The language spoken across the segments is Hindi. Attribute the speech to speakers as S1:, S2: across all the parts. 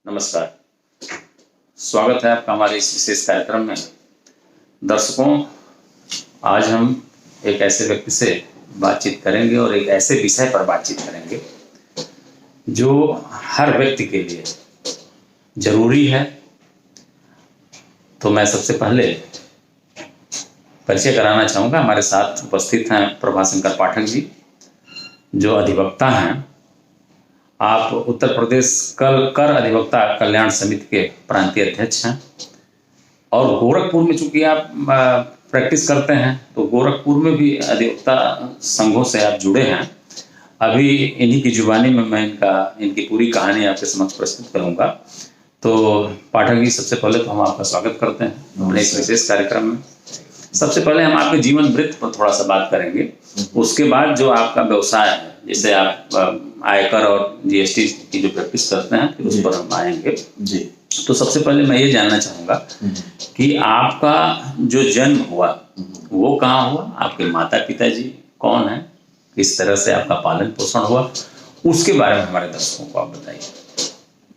S1: नमस्कार। स्वागत है आपका हमारे इस विशेष कार्यक्रम में। दर्शकों, आज हम एक ऐसे व्यक्ति से बातचीत करेंगे और एक ऐसे विषय पर बातचीत करेंगे जो हर व्यक्ति के लिए जरूरी है। तो मैं सबसे पहले परिचय कराना चाहूँगा। हमारे साथ उपस्थित हैं प्रभाशंकर पाठक जी, जो अधिवक्ता हैं। आप उत्तर प्रदेश कर अधिवक्ता कल्याण समिति के प्रांतीय अध्यक्ष हैं और गोरखपुर में चूंकि आप प्रैक्टिस करते हैं तो गोरखपुर में भी अधिवक्ता संघों से आप जुड़े हैं। अभी इन्हीं की जुबानी में मैं इनकी पूरी कहानी आपके समक्ष प्रस्तुत करूंगा। तो पाठक जी, सबसे पहले तो हम आपका स्वागत करते हैं अपने इस विशेष कार्यक्रम में। सबसे पहले हम आपके जीवन वृत्त पर थोड़ा सा बात करेंगे, उसके बाद जो आपका व्यवसाय है, जैसे आप आयकर और जीएसटी की जो प्रैक्टिस करते हैं, फिर उस पर हम आएंगे जी। तो सबसे पहले मैं ये जानना चाहूँगा कि आपका जो जन्म हुआ वो कहाँ हुआ, आपके माता पिता जी कौन है, किस तरह से आपका पालन पोषण हुआ, उसके बारे में हमारे दर्शकों को आप बताइए।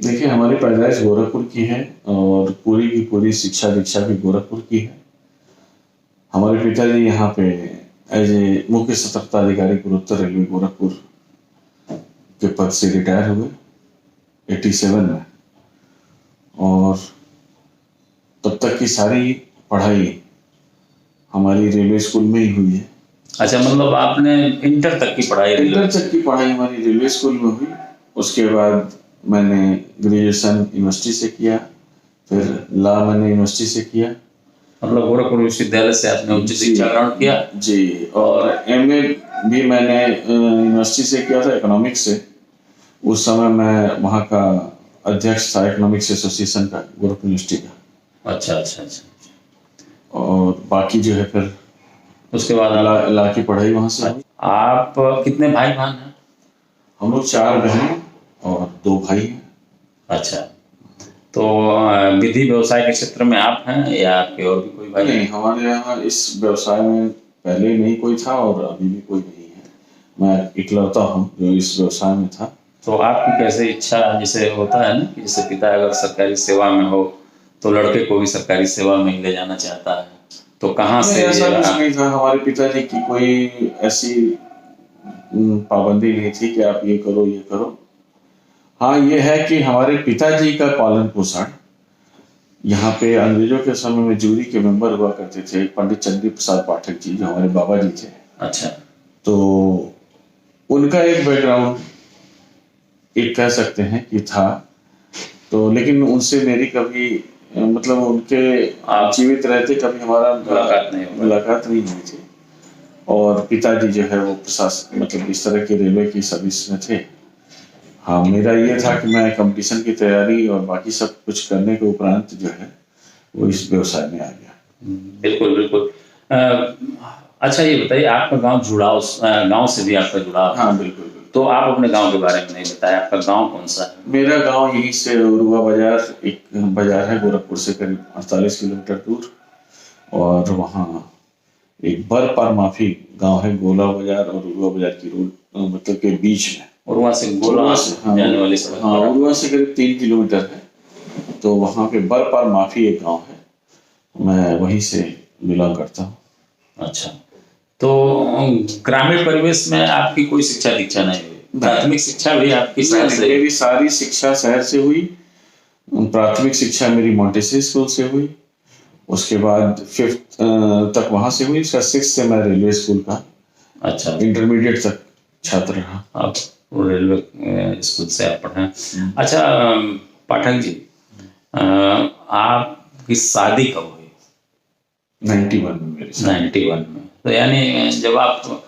S2: देखिए, हमारी पैदाइश गोरखपुर की है और पूरी की पूरी शिक्षा दीक्षा भी गोरखपुर की है। हमारे पिताजी यहाँ पे एज ए मुख्य सतर्कता अधिकारी पूर्वोत्तर रेलवे गोरखपुर के पद से रिटायर हुए 87 में, और तब तक की सारी पढ़ाई हमारी रेलवे स्कूल में ही हुई है।
S1: अच्छा, मतलब आपने इंटर तक की पढ़ाई
S2: हमारी रेलवे स्कूल में हुई। उसके बाद मैंने ग्रेजुएशन यूनिवर्सिटी से किया, फिर लॉ मैंने यूनिवर्सिटी से किया।
S1: मतलब गोरखपुर विश्वविद्यालय से आपने उच्च शिक्षा ग्रहण किया
S2: जी, और एमए भी मैंने यूनिवर्सिटी से किया था, इकोनॉमिक्स से। उस समय मैं वहाँ का अध्यक्ष था इकोनॉमिक्स एसोसिएशन का, गोरखपुर यूनिवर्सिटी का।
S1: अच्छा।
S2: और बाकी जो है फिर
S1: उसके बाद
S2: ला की पढ़ाई वहाँ से हुई।
S1: आप कितने भाई बहन हैं?
S2: हम लोग 4 बहन और 2 भाई हैं।
S1: अच्छा, तो विधि व्यवसाय के क्षेत्र में आप हैं या आपके और भी कोई भाई?
S2: नहीं, हमारे यहाँ इस व्यवसाय में पहले नहीं कोई था और अभी भी कोई नहीं है। मैं इकलौता हूँ जो इस व्यवसाय में था।
S1: तो आपकी कैसे इच्छा, जैसे होता है ना कि जैसे पिता अगर सरकारी सेवा में हो तो लड़के को भी सरकारी सेवा में ले जाना चाहता है, तो कहाँ से?
S2: ऐसा कुछ नहीं था। हमारे पिताजी की कोई ऐसी पाबंदी नहीं थी कि आप ये करो। हाँ, ये है कि हमारे पिताजी का पालन पोषण यहाँ पे अंग्रेजों के समय में जूरी के मेंबर हुआ करते थे पंडित चंद्र प्रसाद पाठक जी, जो हमारे बाबा जी थे।
S1: अच्छा,
S2: तो उनका एक बैकग्राउंड एक कह सकते हैं कि था। तो लेकिन उनसे मेरी कभी मतलब उनके जीवित रहते कभी हमारा मुलाकात नहीं हुई थी। और पिताजी जो है वो प्रशासन मतलब इस तरह के रेलवे की सर्विस में थे। हाँ, मेरा ये था कि मैं कंपटीशन की तैयारी और बाकी सब कुछ करने के उपरांत जो है वो इस व्यवसाय में आ गया।
S1: बिल्कुल। अच्छा, ये बताइए, आपका गांव जुड़ाव, गांव से भी आपका जुड़ाव?
S2: हाँ, बिल्कुल।
S1: तो आप अपने गांव के बारे में नहीं बताया, आपका गांव कौन सा है?
S2: मेरा गांव यहीं से उरुआ बाजार, एक बाजार है गोरखपुर से करीब 48 किलोमीटर दूर, और वहाँ एक बरपार माफी गांव है, गोला बाजार और उरुआ बाजार की रोड मतलब के बीच में।
S1: उरुआ से गोला जाने वाली सड़क?
S2: हाँ, उरुआ से करीब 3 किलोमीटर है। तो वहाँ पे बरपार माफी एक गांव है, मैं वहीं से बिलोंग करता हूँ।
S1: अच्छा, तो ग्रामीण परिवेश में आपकी कोई शिक्षा दीक्षा नहीं हुई? प्राथमिक शिक्षा भी आपकी शहर से?
S2: मेरी सारी शिक्षा शहर से हुई। प्राथमिक शिक्षा मेरी मॉन्टेसरी स्कूल से हुई। उसके बाद 5th तक वहां से हुई। 6th से मैं रेलवे स्कूल का
S1: अच्छा
S2: इंटरमीडिएट तक छात्र रहा।
S1: आप रेलवे स्कूल से आप पढ़े। अच्छा पाठक जी, आपकी शादी कब हुई?
S2: 91 में मेरी शादी।
S1: 91 में, तो यानी जब आप,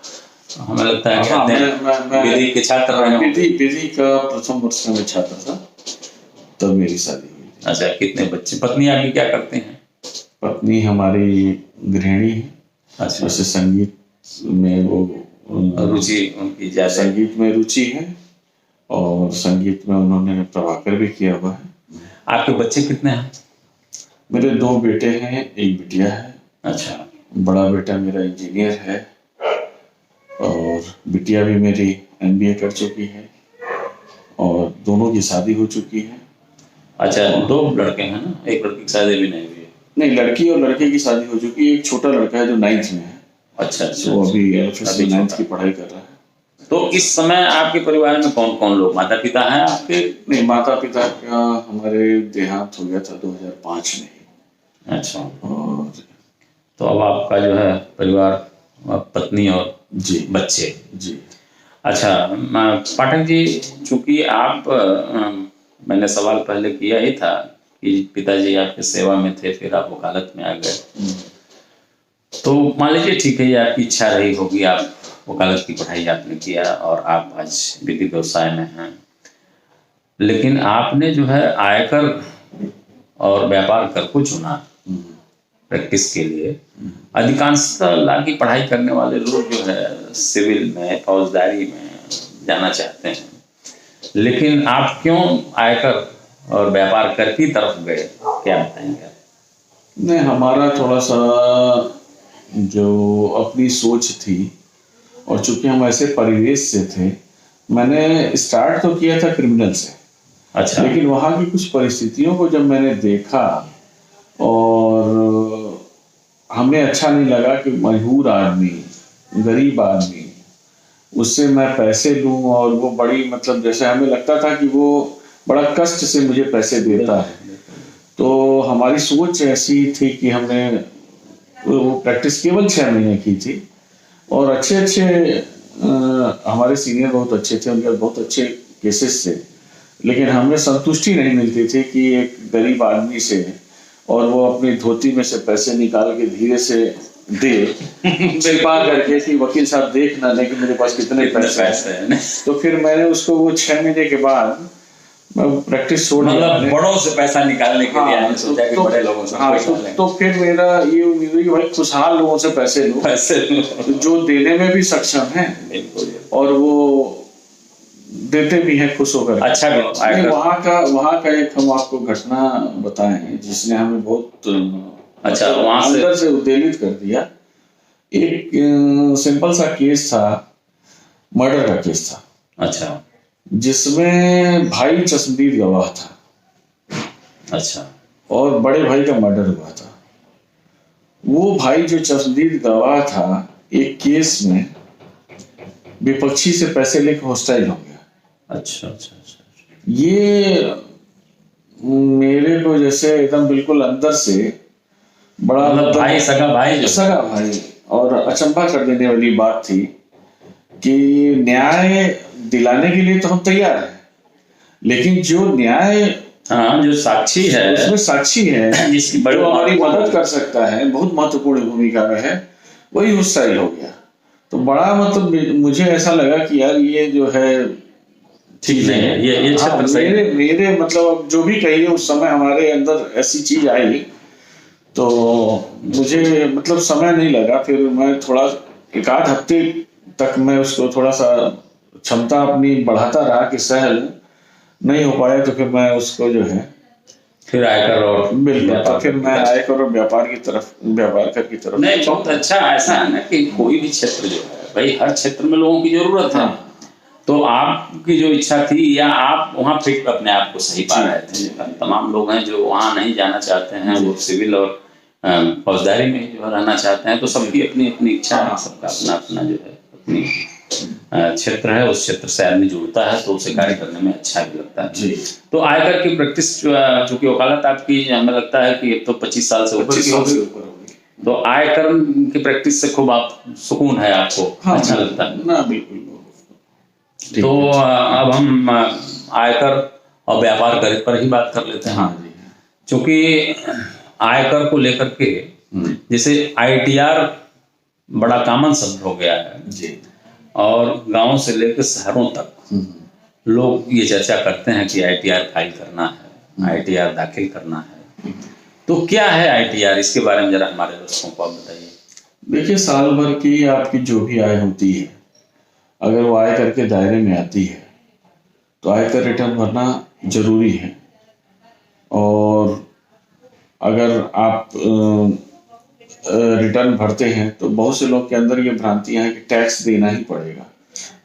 S1: हमें लगता है कि विधि के छात्र रहे हो?
S2: विधि का प्रथम वर्ष में छात्र था, तब मेरी शादी हुई।
S1: अच्छा, कितने बच्चे? पत्नी आपकी क्या करते हैं?
S2: पत्नी हमारी गृहिणी है।
S1: अच्छा,
S2: वैसे संगीत में वो
S1: रुचि उनकी ज्यादा?
S2: संगीत में रुचि है और संगीत में उन्होंने प्रभाकर भी किया हुआ है।
S1: आपके बच्चे कितने हैं?
S2: मेरे 2 बेटे हैं, 1 बिटिया है।
S1: अच्छा,
S2: बड़ा बेटा मेरा इंजीनियर है और बिटिया भी मेरी MBA कर चुकी है और दोनों की शादी हो चुकी है।
S1: अच्छा, 2 लड़के हैं ना, एक लड़की की शादी भी नहीं हुई है।
S2: नहीं, लड़की और लड़के की शादी हो चुकी है। एक छोटा लड़का है जो 9th में है,
S1: अच्छा अच्छा,
S2: वो अभी
S1: अभी
S2: एलएफएससी 9th
S1: छोटा।
S2: की पढ़ाई कर रहा है।
S1: तो इस समय आपके परिवार में कौन कौन लोग, माता पिता हैं आपके?
S2: नहीं, माता पिता का हमारे देहांत हो गया था 2005 में।
S1: अच्छा,
S2: और
S1: तो अब आपका जो है परिवार, पत्नी और
S2: जी
S1: बच्चे।
S2: जी
S1: अच्छा, पाठक जी, चूंकि आप मैंने सवाल पहले किया ही था कि पिताजी आपके सेवा में थे, फिर आप वकालत में आ गए। तो मान लीजिए ठीक है, ये आपकी इच्छा रही होगी, आप वकालत की पढ़ाई आपने किया और आप आज विधि व्यवसाय में हैं, लेकिन आपने जो है आयकर और व्यापार कर को चुना प्रैक्टिस के लिए। अधिकांशतः लॉ की पढ़ाई करने वाले लोग जो है सिविल में, फौजदारी में जाना चाहते हैं, लेकिन आप क्यों आयकर और व्यापार कर की तरफ गए, क्या बताएंगे?
S2: नहीं, हमारा थोड़ा सा जो अपनी सोच थी, और चूंकि हम ऐसे परिवेश से थे, मैंने स्टार्ट तो किया था क्रिमिनल से।
S1: अच्छा,
S2: लेकिन वहाँ की कुछ परिस्थितियों को जब मैंने देखा और हमें अच्छा नहीं लगा कि मजबूर आदमी, गरीब आदमी, उससे मैं पैसे लूं, और वो बड़ी मतलब जैसे हमें लगता था कि वो बड़ा कष्ट से मुझे पैसे देता है। तो हमारी सोच ऐसी थी कि हमने वो प्रैक्टिस केवल 6 महीने की थी, और अच्छे अच्छे हमारे सीनियर बहुत अच्छे थे, उनके बहुत अच्छे केसेस थे, लेकिन हमें संतुष्टि नहीं मिलती थी कि एक गरीब आदमी से और वो अपनी धोती में से पैसे निकाल के धीरे से दे, छिपा करके कि वकील साहब देख ना ले कि मेरे पास कितने पैसे हैं। तो फिर मैंने उसको वो 6 महीने के बाद मैं प्रैक्टिस छोड़ दिया।
S1: मतलब बड़ों से पैसा निकालने के लिए आपने सोचा कि बड़े लोगों से पैसा लें।
S2: तो फिर मेरा ये उम्मीद हुई कि भाई खुशहाल लोगों से पैसे लो, जो देने में भी सक्षम है और वो देते भी हैं खुश होकर।
S1: अच्छा,
S2: वहाँ का एक हम आपको घटना बताएं जिसने हमें बहुत
S1: अच्छा वहां
S2: अंदर से उद्वेलित कर दिया। एक सिंपल सा केस था, मर्डर का केस था।
S1: अच्छा,
S2: जिसमें भाई चश्मदीद गवाह था।
S1: अच्छा,
S2: और बड़े भाई का मर्डर हुआ था। वो भाई जो चश्मदीद गवाह था, एक केस में विपक्षी से पैसे लेकर हॉस्टाइल हो गया।
S1: अच्छा अच्छा अच्छा,
S2: ये मेरे को जैसे एकदम बिल्कुल अंदर से बड़ा
S1: मतलब भाई, सगा
S2: भाई, और अचंभा कर देने वाली बात थी कि न्याय दिलाने के लिए तो हम तैयार हैं, लेकिन जो न्याय,
S1: हाँ, जो साक्षी है,
S2: उसमें साक्षी है
S1: जिसकी बड़ी
S2: जो हमारी मदद कर सकता है, बहुत महत्वपूर्ण भूमिका में है, वही हॉस्टाइल हो गया। तो बड़ा मतलब मुझे ऐसा लगा कि यार ये जो है
S1: ठीक नहीं है, ये क्षेत्र सही है।
S2: मेरे मतलब जो भी कहिए, उस समय हमारे अंदर ऐसी चीज आई, तो मुझे मतलब समय नहीं लगा। फिर मैं थोड़ा 1 आध हफ्ते तक मैं उसको थोड़ा सा क्षमता अपनी बढ़ाता रहा कि सहल नहीं हो पाया, तो फिर मैं उसको जो है
S1: फिर आयकर और
S2: बिल्कुल, तो फिर मैं आयकर और व्यापार कर की तरफ।
S1: नहीं, बहुत अच्छा। ऐसा है ना कि कोई भी क्षेत्र जो है भाई, हर क्षेत्र में लोगों की जरूरत है। तो आपकी जो इच्छा थी, या आप वहाँ फिट अपने आप को सही पा रहे थे? तमाम लोग हैं जो वहाँ नहीं जाना चाहते हैं, वो सिविल और फौजदारी में जो रहना चाहते हैं। तो सबकी अपनी अपनी इच्छा है, सबका अपना अपना जो है अपनी क्षेत्र है, उस क्षेत्र से आदमी जुड़ता है तो उसे कार्य करने में अच्छा भी लगता है। तो आयकर की प्रैक्टिस, चूंकि वकालत आपकी हमें लगता है कि अब तो 25 साल से ऊपर की होगी, तो आयकर की प्रैक्टिस से खूब आप सुकून है आपको? हाँ, अच्छा लगता है
S2: ना? बिल्कुल।
S1: तो अब हम आयकर और व्यापार कर पर ही बात कर लेते हैं।
S2: हाँ जी।
S1: चूंकि आयकर को लेकर के जैसे ITR बड़ा कॉमन शब्द हो गया है
S2: जी,
S1: और गांव से लेकर शहरों तक लोग ये चर्चा करते हैं कि ITR फाइल करना है, ITR दाखिल करना है। तो क्या है ITR, इसके बारे में जरा हमारे दर्शकों को आप बताइए।
S2: देखिए, साल भर की आपकी जो भी आय होती है, अगर वो आयकर के दायरे में आती है तो आयकर रिटर्न भरना जरूरी है। और अगर आप रिटर्न भरते हैं तो बहुत से लोग के अंदर ये भ्रांतियां हैं कि टैक्स देना ही पड़ेगा।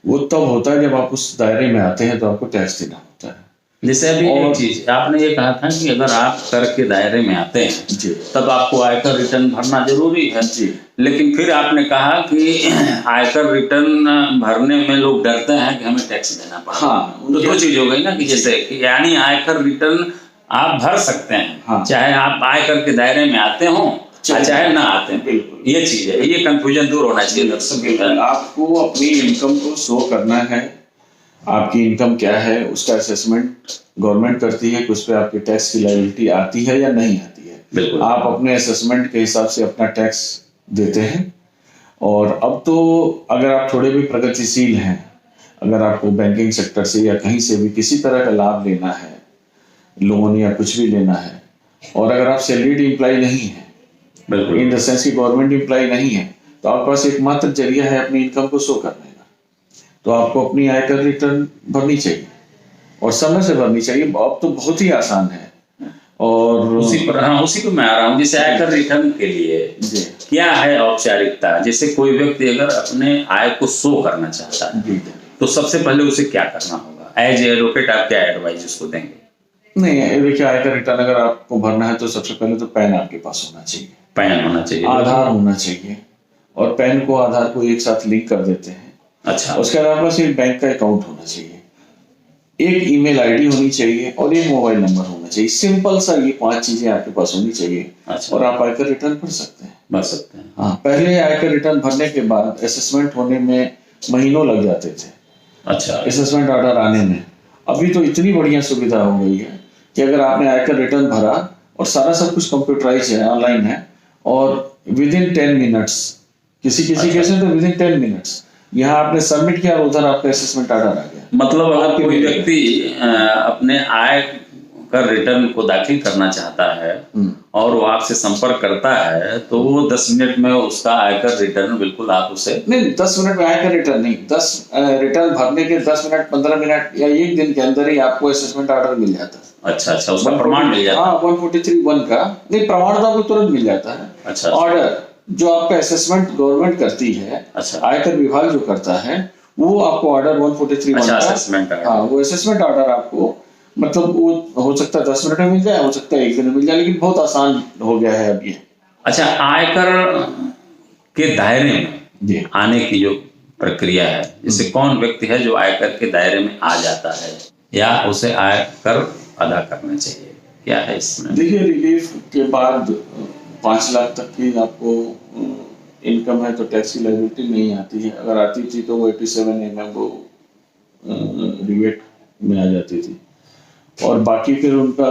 S2: वो तब होता है जब आप उस दायरे में आते हैं तो आपको टैक्स देना होता है।
S1: जैसे अभी
S2: और-
S1: एक चीज आपने ये कहा था कि अगर आप कर के दायरे में आते हैं
S2: जी
S1: तब आपको आयकर रिटर्न भरना जरूरी है।
S2: जी
S1: लेकिन फिर आपने कहा कि आयकर रिटर्न भरने में लोग डरते हैं कि हमें टैक्स देना पड़ेगा।
S2: हाँ,
S1: तो दो चीज हो गई ना कि जैसे कि यानी आयकर रिटर्न आप भर सकते हैं,
S2: हाँ।
S1: चाहे आप आयकर के दायरे में आते हो चाहे ना आते हैं।
S2: बिल्कुल।
S1: ये चीज है, ये कंफ्यूजन दूर होना चाहिए दर्शक।
S2: बिल्कुल, आपको अपनी इनकम को शो करना है। आपकी इनकम क्या है उसका असेसमेंट गवर्नमेंट करती है कि उस पर आपकी टैक्स की लायबिलिटी आती है या नहीं आती है।
S1: बिल्कुल।
S2: आप अपने असेसमेंट के हिसाब से अपना टैक्स देते हैं। और अब तो अगर आप थोड़े भी प्रगतिशील हैं, अगर आपको बैंकिंग सेक्टर से या कहीं से भी किसी तरह का लाभ लेना है, लोन या कुछ भी लेना है, और अगर आप सैलरीड एम्प्लॉय नहीं है,
S1: बिल्कुल,
S2: इन द सेंस की गवर्नमेंट एम्प्लॉय नहीं है, तो आपके पास एकमात्र जरिया है अपनी इनकम को शो करने का। तो आपको अपनी आयकर रिटर्न भरनी चाहिए और समय से भरनी चाहिए। अब तो बहुत ही आसान है। और
S1: उसी पे मैं आ रहा हूँ। जैसे आयकर रिटर्न के लिए
S2: जी
S1: क्या है औपचारिकता? जैसे कोई व्यक्ति अगर अपने आय को शो करना चाहता है
S2: जी
S1: तो सबसे पहले उसे क्या करना होगा? एज एडवोकेट आप क्या एडवाइस उसको देंगे?
S2: नहीं, देखिए आयकर रिटर्न अगर आपको भरना है तो सबसे पहले तो पैन आपके पास होना चाहिए,
S1: पैन होना चाहिए,
S2: आधार होना चाहिए, और पैन को आधार को एक साथ लिंक कर देते हैं।
S1: अच्छा,
S2: उसके अलावा एक बैंक का अकाउंट होना चाहिए, एक ईमेल आईडी होनी चाहिए और एक मोबाइल नंबर होना चाहिए। सिंपल सा ये 5 चीजें आपके पास होनी चाहिए।
S1: अच्छा,
S2: और आप आयकर रिटर्न भर सकते हैं।
S1: भर सकते हैं।
S2: हाँ, पहले आयकर रिटर्न भरने के बाद असेसमेंट होने में महीनों लग जाते थे,
S1: अच्छा,
S2: असेसमेंट ऑर्डर आने में। अभी तो इतनी बढ़िया सुविधा हो गई है कि अगर आपने आयकर रिटर्न भरा और सारा सब कुछ कंप्यूटराइज है, ऑनलाइन है, और विद इन 10 मिनट्स, किसी केस में तो विद इन 10 मिनट्स यहाँ आपने सबमिट किया और उधर आपका असेसमेंट ऑर्डर आ गया।
S1: मतलब अगर कोई व्यक्ति अपने आय कर रिटर्न को दाखिल करना चाहता है और वो आपसे संपर्क करता है तो वो 10 मिनट में उसका आयकर रिटर्न बिल्कुल आप उसे
S2: नहीं, 10 मिनट में आयकर रिटर्न नहीं, 10 रिटर्न भरने के 10 मिनट 15 मिनट या एक दिन के अंदर ही आपको असेसमेंट ऑर्डर मिल जाता है।
S1: अच्छा, उसका प्रमाण मिल जाता है।
S2: हाँ, 143(1) का नहीं, प्रमाण तो आपको तुरंत मिल जाता है।
S1: अच्छा,
S2: ऑर्डर जो आपका असेसमेंट गवर्नमेंट करती है,
S1: अच्छा,
S2: आयकर विभाग जो करता है, वो आपको ऑर्डर 143(1)
S1: अच्छा,
S2: का,
S1: असेसमेंट ऑर्डर।
S2: हाँ, वो असेसमेंट ऑर्डर आपको मतलब वो हो सकता है 10 मिनट में मिल जाए, हो सकता है एक दिन में मिल जाए, लेकिन बहुत आसान हो गया है अब ये।
S1: अच्छा, आयकर के दायरे में
S2: जी
S1: आने की जो प्रक्रिया है, जैसे कौन व्यक्ति है जो आयकर के दायरे में आ जाता है या उसे आयकर अदा करना चाहिए, क्या है इसमें?
S2: देखिए, रिलीफ के बाद 5 लाख तक की आपको इनकम है तो टैक्स की लायबिलिटी नहीं आती है। अगर आती थी तो वो 87 वो रिबेट में आ जाती थी। और बाकी फिर उनका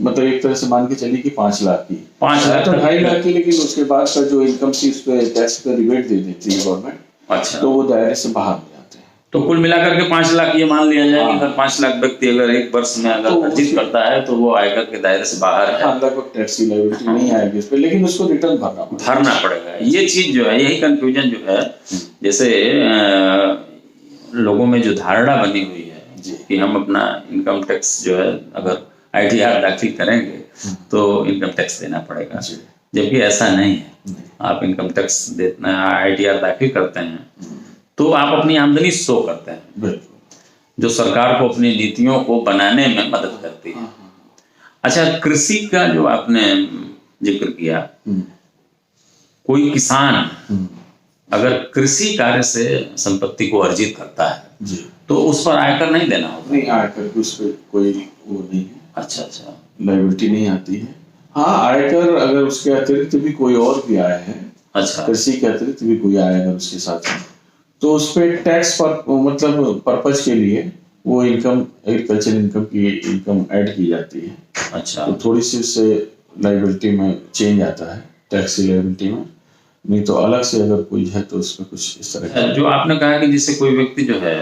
S2: मतलब एक तरह से मान के चलिए कि 5 लाख की,
S1: 5 लाख
S2: तो 2.5 लाख की, लेकिन उसके बाद का जो इनकम थी उस पर टैक्स का रिबेट दे देती है गवर्नमेंट।
S1: अच्छा,
S2: तो वो दायरे से बाहर हो जाते हैं।
S1: तो कुल मिलाकर के 5 लाख ये मान लिया जाए कि अगर 5 लाख व्यक्ति अगर एक वर्ष में अगर
S2: तो
S1: अर्जित करता है तो वो आयकर के दायरे से बाहर है।
S2: हाँ, लगभग टैक्स की लायबिलिटी नहीं आएगी उस पर, लेकिन उसको रिटर्न भरना
S1: पड़ेगा। ये चीज जो है, यही कंफ्यूजन जो है, जैसे लोगों में जो धारणा बनी हुई है कि हम अपना इनकम टैक्स जो है अगर ITR दाखिल करेंगे तो इनकम टैक्स देना पड़ेगा, जबकि ऐसा नहीं है। आप इनकम टैक्स देना ITR दाखिल करते हैं तो आप अपनी आमदनी शो करते हैं, जो सरकार को अपनी नीतियों को बनाने में मदद करती है। अच्छा, कृषि का जो आपने जिक्र किया, कोई किसान अगर कृषि कार्य से संपत्ति को अर्जित करता है तो उस पर आयकर नहीं देना होगा?
S2: नहीं, आयकर की उस पर कोई वो नहीं है।
S1: अच्छा,
S2: लायबिलिटी नहीं आती है। हाँ, आयकर अगर उसके अतिरिक्त भी कोई और भी आया है,
S1: अच्छा,
S2: कृषि के अतिरिक्त भी कोई आया अगर उसके साथ में, तो उस पर टैक्स पर मतलब पर्पज के लिए वो इनकम, एग्रीकल्चर इनकम की इनकम ऐड की जाती है।
S1: अच्छा,
S2: तो थोड़ी सी उससे लायबिलिटी में चेंज आता है, टैक्स की लायबिलिटी में। नहीं तो अलग से अगर कोई है तो उसमें कुछ इस तरह का।
S1: जो आपने कहा कि जैसे कोई व्यक्ति जो है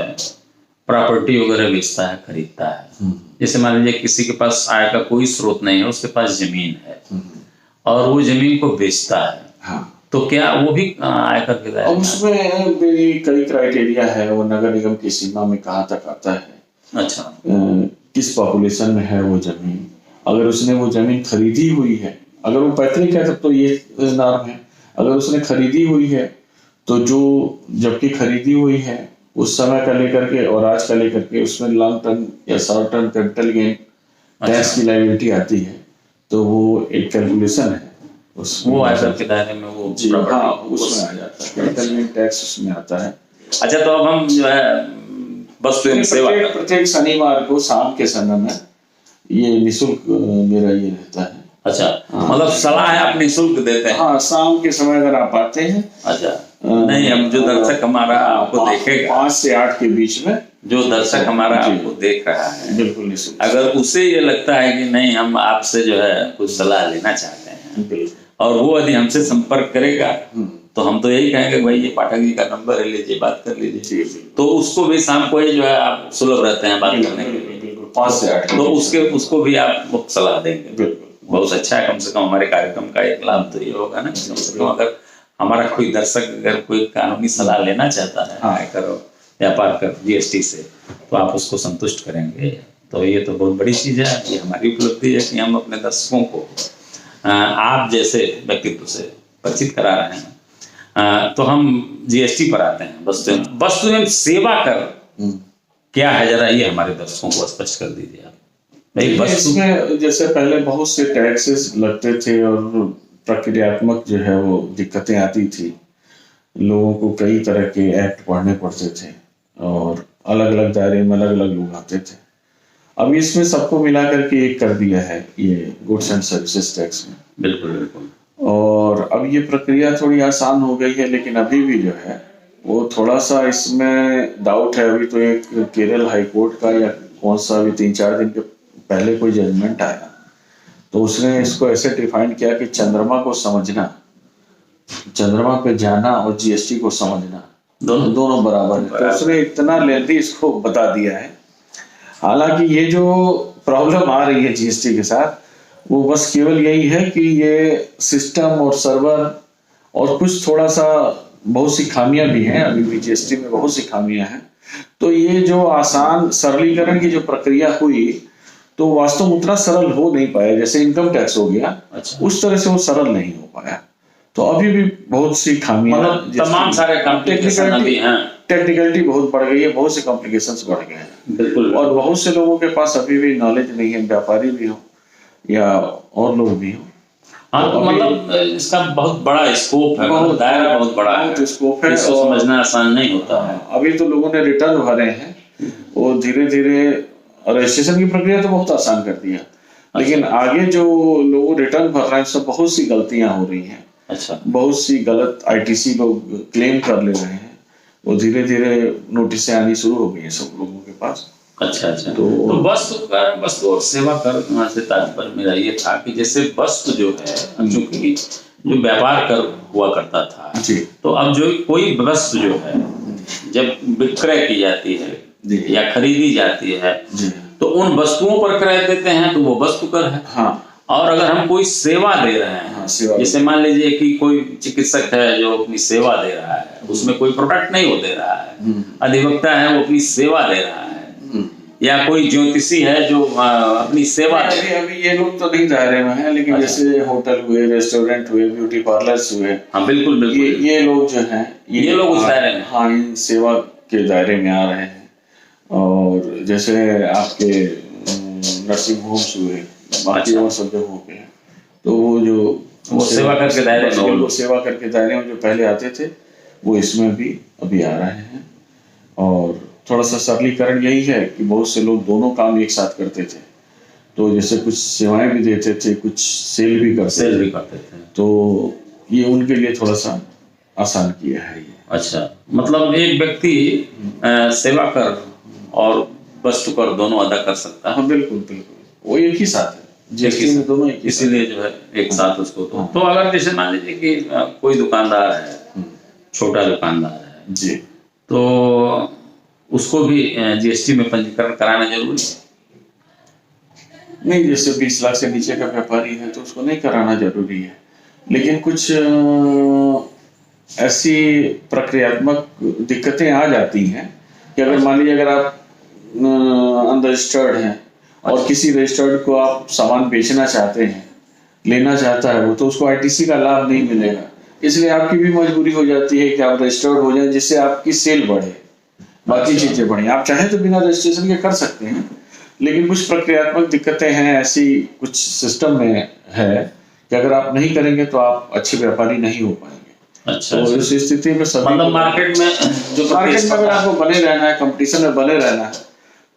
S1: प्रॉपर्टी वगैरह बेचता है, खरीदता है, जैसे मान लीजिए किसी के पास आय का कोई स्रोत नहीं है, उसके पास जमीन है और वो जमीन को बेचता है,
S2: हाँ,
S1: तो क्या वो भी आयकर के दायरे में?
S2: उसमें भी कई क्राइटेरिया है। वो नगर निगम की सीमा में कहाँ तक आता है,
S1: अच्छा,
S2: किस पॉपुलेशन में है वो जमीन, अगर उसने वो जमीन खरीदी हुई है, अगर वो पैतृक है तब तो ये नॉर्म है, अगर उसने खरीदी हुई है तो जो, जबकि खरीदी हुई है उस समय का लेकर के और आज का लेकर के उसमें लॉन्ग टर्म या short term capital gain tax की लायबिलिटी आती है, तो वो एक कैलकुलेशन है उसमें,
S1: वो आयकर के दायरे में वो
S2: जी
S1: property
S2: हाँ उसमें आ जाता है, कैपिटल गेन टैक्स उसमें आता है।
S1: अच्छा, तो अब हम जो है वस्तु एवं सेवा
S2: प्रत्येक शनिवार को शाम के समय में ये निःशुल्क मेरा ये रहता है।
S1: अच्छा, मतलब सलाह है आप निःशुल्क देते हैं?
S2: हाँ, शाम के समय अगर आप आते हैं।
S1: अच्छा, नहीं, हम जो दर्शक हमारा आपको देखेगा
S2: 5 से 8 के बीच में,
S1: जो दर्शक हमारा आपको देख रहा है,
S2: बिल्कुल निःशुल्क,
S1: अगर उसे ये लगता है कि नहीं हम आपसे जो है कुछ सलाह लेना चाहते हैं और वो यदि हमसे संपर्क करेगा तो हम तो यही कहेंगे भाई ये पाठक जी का नंबर है, लीजिए बात कर लीजिए, तो उसको भी शाम को ही जो है आप सुलभ रहते हैं बात करने के लिए,
S2: 5 से 8,
S1: तो उसको भी आप मुफ्त सलाह देंगे। बहुत अच्छा है, कम से कम हमारे कार्यक्रम का एक लाभ तो ये होगा ना, कम से कम अगर हमारा कोई दर्शक अगर कोई कानूनी सलाह लेना चाहता है आयकर व्यापार कर जीएसटी से, तो आप उसको संतुष्ट करेंगे, तो ये तो बहुत बड़ी चीज़ है। ये हमारी उपलब्धि है कि हम अपने दर्शकों को आप जैसे व्यक्तित्व से परिचित करा रहे हैं। तो हम जीएसटी पर आते हैं, वस्तु एवं सेवा कर क्या है, जरा ये हमारे दर्शकों को स्पष्ट कर दीजिए आप।
S2: इसमें जैसे पहले बहुत से टैक्सेस लगते थे और प्रक्रियात्मक जो है वो दिक्कतें आती थी, लोगों को कई तरह के एक्ट पढ़ने पड़ते थे और अलग अलग दायरे में अलग अलग लोग आते थे। अब इसमें सबको मिला करके एक कर दिया है ये गुड्स एंड सर्विसेज टैक्स में।
S1: बिल्कुल बिल्कुल।
S2: और अब ये प्रक्रिया थोड़ी आसान हो गई है, लेकिन अभी भी जो है वो थोड़ा सा इसमें डाउट है। अभी तो एक केरल हाई कोर्ट का या कौन सा अभी 3-4 दिन के पहले कोई जजमेंट आया, तो उसने इसको ऐसे डिफाइन किया कि चंद्रमा को समझना, चंद्रमा पे जाना और जीएसटी को समझना दोनों बराबर है। तो उसने इतना लेंथी इसको बता दिया है। हालांकि ये जो प्रॉब्लम आ रही है जीएसटी के साथ, वो बस केवल यही है कि ये सिस्टम और सर्वर और कुछ थोड़ा सा बहुत सी खामियां भी हैं, अभी भी जीएसटी में बहुत सी खामियां हैं। तो ये जो आसान सरलीकरण की जो प्रक्रिया हुई, तो वास्तव में उतना सरल हो नहीं पाया जैसे इनकम टैक्स हो गया।
S1: अच्छा।
S2: उस तरह से वो सरल नहीं हो पाया। तो अभी भी बहुत सी खामियां,
S1: मतलब तमाम सारे
S2: टेक्निकलिटी बहुत बढ़ गई है, बहुत से कॉम्प्लिकेशंस बढ़ गए हैं।
S1: बिल्कुल।
S2: और बहुत से लोगों के पास अभी भी नॉलेज नहीं है, व्यापारी भी हो या और लोग भी हो।
S1: हाँ, तो मतलब इसका बहुत बड़ा स्कोप है, दायरा बहुत बड़ा है,
S2: स्कोप है,
S1: इसको समझना आसान नहीं होता है।
S2: अभी तो लोगों ने रिटर्न भरे हैं, वो धीरे धीरे रजिस्ट्रेशन की प्रक्रिया तो बहुत आसान कर दिया, लेकिन आगे जो लोग रिटर्न भर रहे हैं सब बहुत सी गलतियां हो रही हैं।
S1: अच्छा।
S2: बहुत सी गलत आईटीसी लोग क्लेम कर ले रहे हैं, वो धीरे धीरे नोटिस आनी शुरू हो गई है सब लोगों के पास।
S1: अच्छा अच्छा। तो वस्तु और सेवा कर से तात्पर्य मेरा ये था कि जैसे वस्तु जो है, चूंकि जो व्यापार कर हुआ करता था
S2: जी,
S1: तो अब जो कोई वस्तु जो है जब विक्रय की जाती है या खरीदी जाती है तो उन वस्तुओं पर क्रय देते हैं तो वो वस्तु कर है।
S2: हाँ।
S1: और अगर हम कोई सेवा दे रहे हैं,
S2: हाँ,
S1: जैसे मान लीजिए कि कोई चिकित्सक है जो अपनी सेवा दे रहा है, उसमें कोई प्रोडक्ट नहीं वो दे रहा है, अधिवक्ता है वो अपनी सेवा दे रहा है, या कोई ज्योतिषी है जो अपनी सेवा दे रहा है।
S2: अभी ये लोग तो नहीं दायरे में है, लेकिन जैसे होटल हुए, रेस्टोरेंट हुए, ब्यूटी पार्लर्स हुए,
S1: हाँ बिल्कुल बिल्कुल,
S2: ये लोग जो हैं
S1: ये लोग उस दायरे में,
S2: हाँ, इन सेवा के दायरे में आ रहे हैं। और जैसे आपके नर्सिंग होम्स हुए, बाकी और सब जगहों पे, तो वो
S1: सेवा करके दायरे में,
S2: वो सेवा करके दायरे में जो पहले आते थे वो इसमें भी अभी आ रहे हैं। और थोड़ा सा सरलीकरण यही है कि बहुत से लोग दोनों काम एक साथ करते थे, तो जैसे कुछ सेवाएं भी देते थे, कुछ सेल भी करते थे, तो ये उनके लिए थोड़ा सा आसान किया है ये।
S1: अच्छा, मतलब एक व्यक्ति सेवा कर और वस्तु कर दोनों अदा कर सकता है।
S2: हाँ बिल्कुल बिल्कुल, वो एक ही साथ है, जीएसटी में दोनों एक ही,
S1: इसीलिए जो है एक साथ उसको तो अगर जैसे मान लीजिए कि कोई दुकानदार है, छोटा दुकानदार है
S2: जी,
S1: तो उसको भी जीएसटी में पंजीकरण कराना जरूरी है?
S2: नहीं, जैसे 20 लाख से नीचे का व्यापारी है तो उसको नहीं कराना जरूरी है, लेकिन कुछ ऐसी प्रक्रियात्मक दिक्कतें आ जाती हैं कि अगर मान लीजिए अगर आप अनरजिस्टर्ड हैं और किसी रजिस्टर्ड को आप सामान बेचना चाहते हैं, लेना चाहता है वो, तो उसको आईटीसी का लाभ नहीं मिलेगा। इसलिए आपकी भी मजबूरी हो जाती है कि आप रजिस्टर्ड हो जाए, जिससे आपकी सेल बढ़े। बाकी चीजें बढ़िया। आप चाहे तो बिना रजिस्ट्रेशन के कर सकते हैं, लेकिन कुछ प्रक्रियात्मक दिक्कतें हैं, ऐसी कुछ सिस्टम में है कि अगर आप नहीं करेंगे तो आप अच्छे व्यापारी नहीं हो पाएंगे।
S1: अच्छा,
S2: तो इस स्थिति में सभी
S1: मतलब मार्केट में
S2: अगर आपको बने रहना है, कंपटीशन में बने रहना है,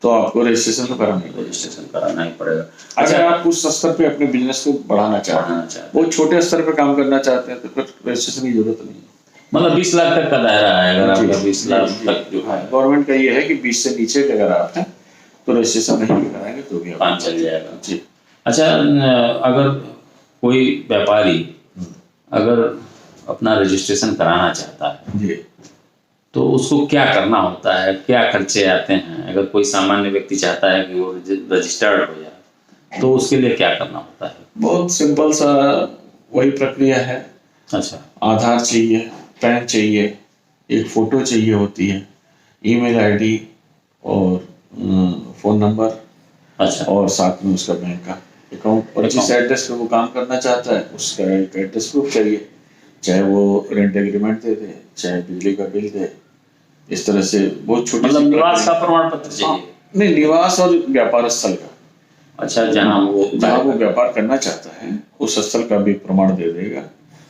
S2: तो आपको रजिस्ट्रेशन तो
S1: कराना ही पड़ेगा।
S2: अगर आप उस स्तर पे अपने बिजनेस को बढ़ाना चाहते हैं, वो छोटे स्तर पे काम करना चाहते हैं, तो फिर रजिस्ट्रेशन की जरूरत नहीं है।
S1: मतलब 20 लाख तक का दायरा है, अगर आपका 20 लाख तक जो है।
S2: गवर्नमेंट का ये है कि 20 से नीचे के अगर आप हैं तो रजिस्ट्रेशन नहीं भी कराएंगे तो भी
S1: काम चल जाएगा।
S2: जी।
S1: अच्छा, अगर कोई व्यापारी अगर अपना रजिस्ट्रेशन कराना चाहता है
S2: जी,
S1: तो उसको क्या करना होता है, क्या खर्चे आते हैं? अगर कोई सामान्य व्यक्ति चाहता है कि वो रजिस्टर्ड हो जाए तो उसके लिए क्या करना होता है?
S2: बहुत सिंपल सा वही प्रक्रिया है।
S1: अच्छा,
S2: आधार चाहिए, पैन चाहिए, एक फोटो चाहिए होती है, ईमेल आईडी और फोन नंबर,
S1: अच्छा,
S2: और साथ में उसका बैंक का अकाउंट, और जिस एड्रेस पे वो काम करना चाहता है उसका एक एड्रेस प्रूफ चाहिए, चाहे वो रेंट एग्रीमेंट दे दे, चाहे बिजली का बिल दे। इस तरह से बहुत छोटी
S1: मतलब निवास का प्रमाण पत्र चाहिए?
S2: नहीं, निवास और व्यापार स्थल का।
S1: अच्छा, जहाँ वो
S2: व्यापार करना चाहता है उस स्थल का भी प्रमाण दे देगा।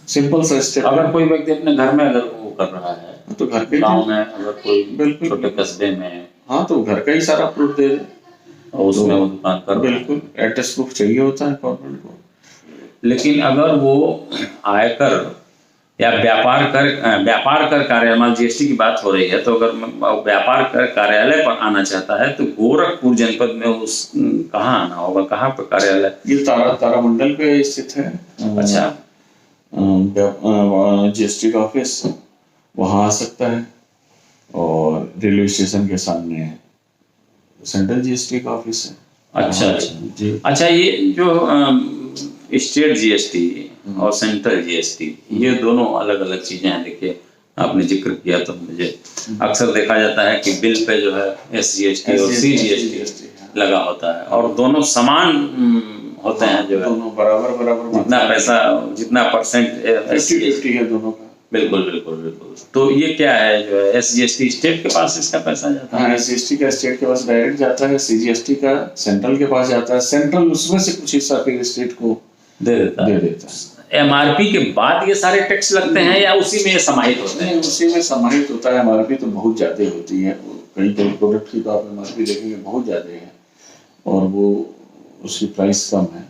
S2: सिंपल सा स्टेप।
S1: अगर कोई व्यक्ति अपने घर में अगर वो कर रहा है
S2: तो घर के
S1: गाँव में, अगर कोई
S2: बिल्कुल
S1: छोटे कस्बे में,
S2: हाँ, तो घर का ही सारा प्रूफ दे दे
S1: और उसमें वो दुकान कर,
S2: बिल्कुल एड्रेस प्रूफ चाहिए होता है गवर्नमेंट को।
S1: लेकिन अगर वो आयकर या व्यापार कर कार्यालय, मान जीएसटी की बात हो रही है, तो अगर व्यापार कर कार्यालय पर आना चाहता है तो गोरखपुर जनपद में उस कहाँ आना होगा, कहाँ पर कार्यालय?
S2: ये तारामंडल पे स्थित है।
S1: अच्छा,
S2: जीएसटी का ऑफिस वहाँ आ सकता है, और रेलवे स्टेशन के सामने सेंट्रल जीएसटी का ऑफिस है।
S1: अच्छा जी। अच्छा, ये जो स्टेट जीएसटी और सेंट्रल जीएसटी, ये दोनों अलग अलग चीजें हैं। देखिए, आपने जिक्र किया तो मुझे अक्सर देखा जाता है कि बिल पे जो है एसजीएसटी और सीजीएसटी लगा होता है, और दोनों समान होते हैं, जो है
S2: दोनों बराबर
S1: जितना पैसा, जितना परसेंट
S2: 50-50 है दोनों का।
S1: बिल्कुल बिल्कुल बिल्कुल। तो ये क्या है, जो है एसजीएसटी स्टेट के पास इसका पैसा जाता है?
S2: हाँ, एसजीएसटी का स्टेट के पास डायरेक्ट जाता है, सीजीएसटी का सेंट्रल के पास जाता है, सेंट्रल उसमें से कुछ हिस्सा फिर स्टेट को
S1: दे देता है। एमआरपी के बाद ये सारे टैक्स लगते हैं या उसी में ये समाहित होते हैं?
S2: उसी में समाहित होता है। एमआरपी तो बहुत ज्यादा होती है, कई प्रोडक्ट की तो आप एमआरपी देखेंगे बहुत ज्यादा है, और वो उसकी प्राइस कम है,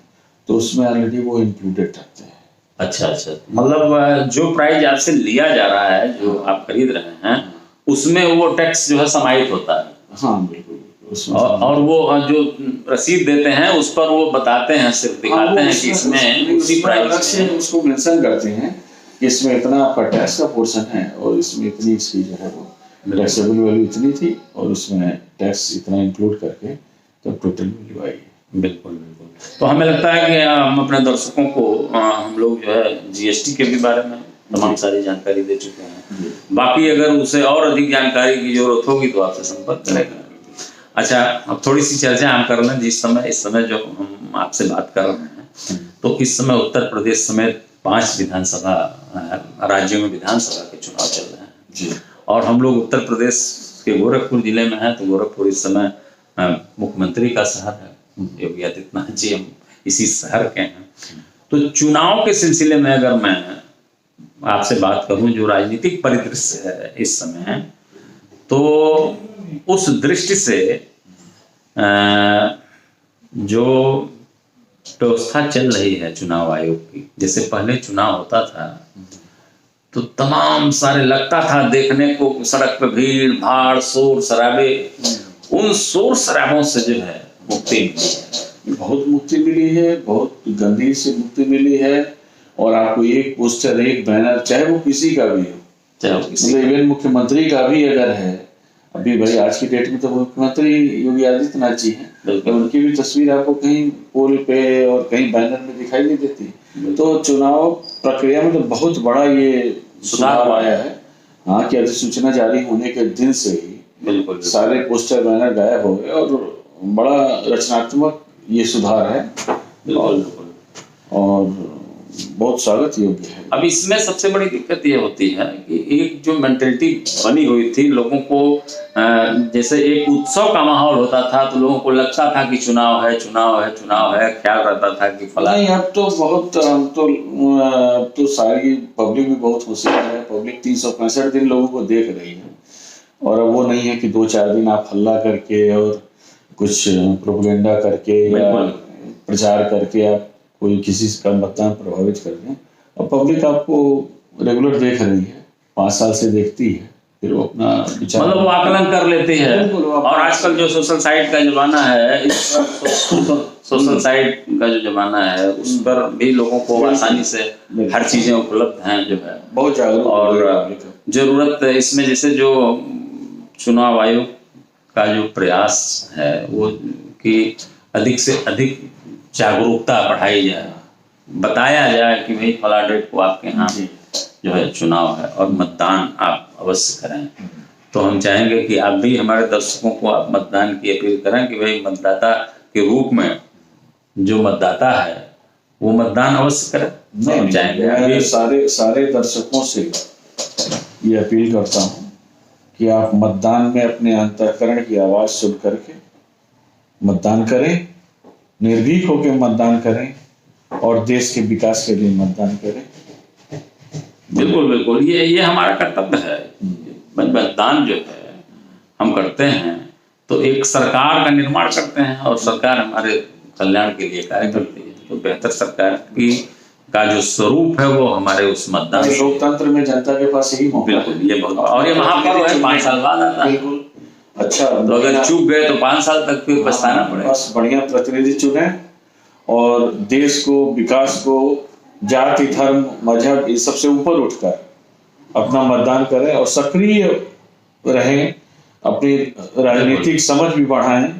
S2: तो उसमें ऑलरेडी वो इंक्लूडेड रहते हैं। अच्छा,
S1: मतलब जो प्राइस आपसे लिया जा रहा है, जो आप खरीद रहे हैं, उसमें वो टैक्स जो है समाहित होता है।
S2: हाँ, बिल्कुल।
S1: और वो जो रसीद देते हैं उस पर वो बताते हैं, सिर्फ दिखाते हैं कि इसमें उसी प्राइस
S2: से उसको मेंशन करते हैं कि इसमें इतना आपका टैक्स का पोर्शन है, और इसमें इतनी इसकी जो है वो टैक्सेबल वैल्यू इतनी थी, और उसमें टैक्स इतना इंक्लूड करके तो टोटल वैल्यू आई।
S1: बिल्कुल। तो हमें लगता है कि हम अपने दर्शकों को हम लोग जो है जीएसटी के भी बारे में तमाम सारी जानकारी दे चुके हैं। बाकी अगर उसे और अधिक जानकारी की जरूरत होगी तो आपसे संपर्क करेगा। अच्छा, अब थोड़ी सी चर्चा हम कर लें। इस समय जो हम आपसे बात कर रहे हैं, तो इस समय उत्तर प्रदेश समेत 5 विधानसभा राज्यों में विधानसभा के चुनाव चल रहे हैं
S2: जी।
S1: और हम लोग उत्तर प्रदेश के गोरखपुर जिले में हैं, तो गोरखपुर इस समय मुख्यमंत्री का शहर है, योगी आदित्यनाथ जी हम इसी शहर के हैं। तो चुनाव के सिलसिले में अगर मैं आपसे बात करूं, जो राजनीतिक परिदृश्य है इस समय, तो उस दृष्टि से जो व्यवस्था चल रही है चुनाव आयोग की, जैसे पहले चुनाव होता था तो तमाम सारे लगता था देखने को, सड़क पे भीड़ भाड़, शोर शराबे, उन शोर शराबों से जो है मुक्ति मिली है।
S2: बहुत मुक्ति मिली है, बहुत गंदगी से मुक्ति मिली है। और आपको एक पोस्टर, एक बैनर, चाहे वो किसी का भी हो,
S1: चाहे वो किसी
S2: इवन मुख्यमंत्री का भी अगर है, अभी भाई आज की डेट में तो मुख्यमंत्री योगी आदित्यनाथ जी हैं, तो उनकी भी तस्वीर आपको कहीं पोल पे और कहीं बैनर में दिखाई नहीं देती। तो चुनाव प्रक्रिया में तो बहुत बड़ा ये सुधार आया है। हाँ, कि अधिसूचना जारी होने के दिन से ही
S1: बिल्कुल
S2: सारे पोस्टर बैनर गायब हो गए, और बड़ा रचनात्मक ये सुधार है। और बहुत स्वागत योग्य है।
S1: अब इसमें सबसे बड़ी दिक्कत ये होती है कि एक जो मेंटेलिटी बनी हुई थी लोगों को, जैसे एक उत्सव का माहौल होता था तो लोगों को लगता था कि चुनाव है, चुनाव है, चुनाव है, ख्याल रहता था कि फला।
S2: नहीं, अब तो बहुत, अब तो सारी पब्लिक भी बहुत होशियार है। पब्लिक 365 दिन लोगों को देख रही है, और अब वो नहीं है कि 2-4 दिन आप हल्ला करके और कुछ प्रोपेगेंडा करके या प्रचार करके आप कोई किसी का मतदान प्रभावित कर दें। अब पब्लिक आपको रेगुलर देख रही है, 5 साल से देखती है, फिर वो अपना विचार,
S1: मतलब वो आकलन कर लेती है। और आजकल जो सोशल साइट का जमाना है, इस सोशल साइट का जो जमाना है उस पर भी लोगों को आसानी से हर चीजें उपलब्ध हैं जो है,
S2: बहुत जागरूक।
S1: और जरूरत इसमें जैसे जो चुनाव आयोग का जो प्रयास है वो कि अधिक से अधिक जागरूकता बढ़ाई जाए, बताया जाए कि भाई फला डेट को आपके यहाँ जो है चुनाव है और मतदान आप अवश्य करें। तो हम चाहेंगे कि आप भी हमारे दर्शकों को आप मतदान की अपील करें कि भाई मतदाता के रूप में जो मतदाता है वो मतदान अवश्य करें। तो हम चाहेंगे
S2: मैं सारे दर्शकों से ये अपील करता हूँ कि आप मतदान में अपने अंतःकरण की आवाज सुन करके मतदान करें, निर्भीक होकर मतदान करें और देश के विकास के लिए मतदान करें।
S1: बिल्कुल बिल्कुल, ये हमारा कर्तव्य है। मतदान जो है हम करते हैं तो एक सरकार का निर्माण करते हैं, और सरकार हमारे कल्याण के लिए कार्य करती है। तो बेहतर सरकार की का जो स्वरूप है वो हमारे उस मतदान,
S2: लोकतंत्र में जनता के पास यही मौका है।
S1: ये बहुत, और ये महापर्व है, 5 साल बाद आता है।
S2: अच्छा,
S1: तो अगर चूक गए तो 5 साल तक फिर पछताना पड़ेगा।
S2: बस बढ़िया प्रतिनिधि चुने और देश को, विकास को, जाति, धर्म, मजहब, इस सबसे ऊपर उठकर अपना मतदान करें और सक्रिय रहें, अपनी राजनीतिक समझ भी बढ़ाएं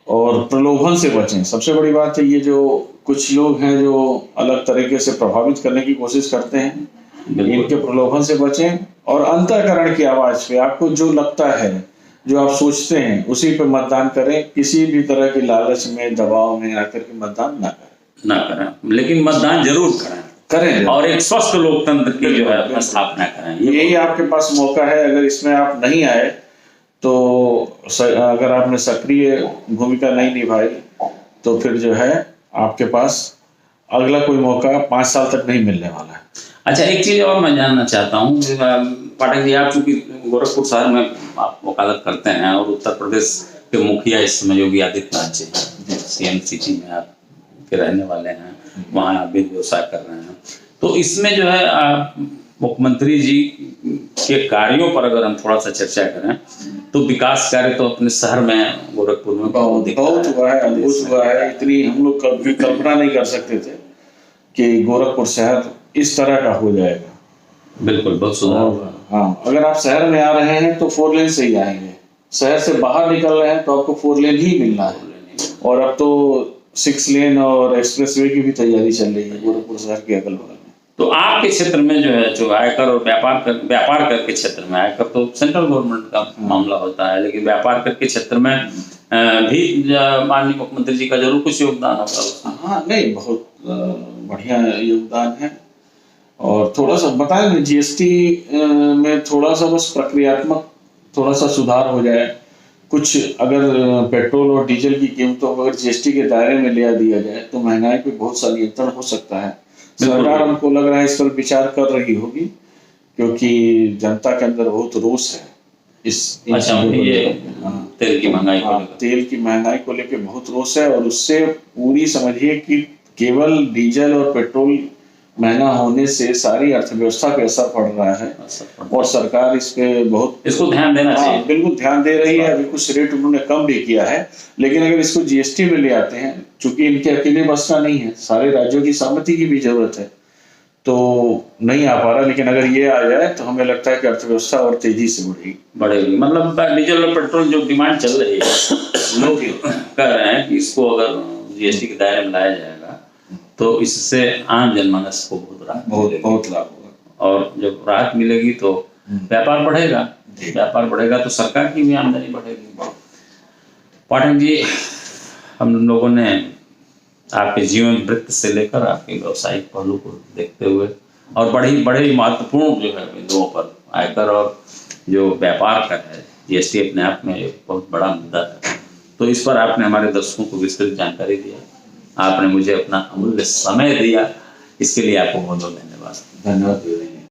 S2: और प्रलोभन से बचें। सबसे बड़ी बात है, ये जो कुछ लोग हैं जो अलग तरीके से प्रभावित करने की कोशिश करते हैं, इनके प्रलोभन से बचें और अंतःकरण की आवाज पे आपको जो लगता है, जो आप सोचते हैं, उसी पे मतदान करें। किसी भी तरह की लालच में, दबाव में आकर के मतदान ना करें,
S1: लेकिन मतदान जरूर करें और एक स्वस्थ लोकतंत्र की जो है स्थापना करें।
S2: यही आपके पास मौका है। अगर इसमें आप नहीं आए तो अगर आपने सक्रिय भूमिका नहीं निभाई तो फिर जो है आपके पास अगला कोई मौका 5 साल तक नहीं मिलने वाला है।
S1: अच्छा, एक चीज और मैं जानना चाहता हूँ पाठक जी, आप चूंकि गोरखपुर शहर में आप वकालत करते हैं और उत्तर प्रदेश के मुखिया इस समय योगी आदित्यनाथ जी हैं, सीएम सिटी में आप के रहने वाले हैं, वहाँ आप भी व्यवसाय कर रहे हैं, तो इसमें जो है मुख्यमंत्री जी के कार्यों पर अगर हम थोड़ा सा चर्चा करें तो विकास कार्य तो अपने शहर में, गोरखपुर में
S2: बहुत हुआ है, अद्भुत हुआ है। इतनी हम लोग कभी कल्पना नहीं कर सकते थे कि गोरखपुर शहर इस तरह का हो जाएगा।
S1: बिल्कुल, बहुत सुधार।
S2: हाँ, अगर आप शहर में आ रहे हैं तो 4 लेन से ही आएंगे, शहर से बाहर निकल रहे हैं तो आपको 4 लेन ही मिलना है, और अब तो 6 लेन और एक्सप्रेसवे की भी तैयारी चल रही है गोरखपुर शहर के अगल बगल में।
S1: तो आपके क्षेत्र में जो है, जो आयकर और व्यापार कर के क्षेत्र में, आयकर तो सेंट्रल गवर्नमेंट का मामला होता है, लेकिन व्यापार कर के क्षेत्र में भी माननीय मुख्यमंत्री जी का जरूर कुछ योगदान होगा।
S2: हाँ, नहीं, बहुत बढ़िया योगदान है। और थोड़ा सा बताएं ना, जीएसटी में थोड़ा सा बस प्रक्रियात्मक थोड़ा सा सुधार हो जाए, कुछ अगर पेट्रोल और डीजल की कीमतों को अगर जीएसटी के दायरे में ले दिया जाए तो महंगाई पे बहुत सा नियंत्रण हो सकता है। सरकार, हमको लग रहा है, इस पर विचार कर रही होगी, क्योंकि जनता के अंदर बहुत रोष है इस तेल की महंगाई को लेकर बहुत रोष है, और उससे पूरी समझिए कि केवल डीजल और पेट्रोल महंगा होने से सारी अर्थव्यवस्था पे असर पड़ रहा है, और सरकार इस पे
S1: इसको ध्यान देना चाहिए।
S2: बिल्कुल ध्यान दे रही है। अभी कुछ रेट उन्होंने कम भी किया है, लेकिन अगर इसको जीएसटी में ले आते हैं, चूंकि इनके अकेले बस का नहीं है, सारे राज्यों की सहमति की भी जरूरत है, तो नहीं आ पा रहा। लेकिन अगर ये आ जाए तो हमें लगता है कि अर्थव्यवस्था और तेजी से बढ़ेगी।
S1: मतलब डीजल और पेट्रोल जो डिमांड चल रही है, लोग कह रहे हैं कि इसको अगर जीएसटी के दायरे में लाया जाएगा तो इससे आम जनमानस को बहुत लाभ होगा, और जब राहत मिलेगी तो व्यापार बढ़ेगा तो सरकार की भी आमदनी बढ़ेगी। पाठक जी, हम लोगों ने आपके जीवन वृत्त से लेकर आपके व्यावसायिक पहलू को देखते हुए और बड़े ही महत्वपूर्ण जो है बिंदुओं पर आयकर और जो व्यापार कर है जीएसटी अपने आप में एक बहुत बड़ा मुद्दा है। तो इस पर आपने हमारे दर्शकों को विस्तृत जानकारी दिया, आपने मुझे अपना अमूल्य समय दिया, इसके लिए आपको बहुत बहुत धन्यवाद।
S2: धन्यवाद।